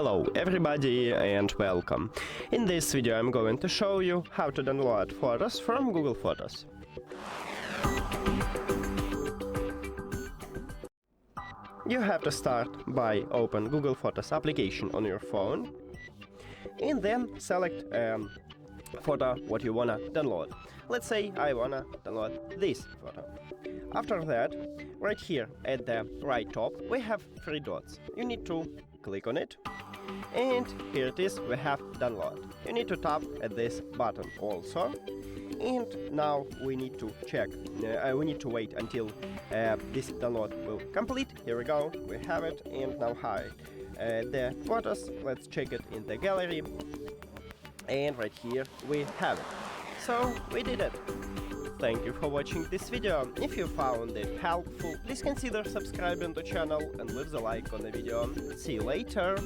Hello everybody and welcome. In this video I'm going to show you how to download photos from Google Photos. You have to start by open Google Photos application on your phone and then select photo what you wanna download. Let's say I wanna download this photo. After that, right here at the right top we have three dots. You need to click on it, and here it is, we have download. You need to tap at this button also, and now we need to check, we need to wait until this download will complete. Here we go, we have it, and now hide the photos. Let's check it in the gallery, and right here we have it. So we did it. Thank you for watching this video. If you found it helpful, please consider subscribing to the channel and leave the like on the video. See you later!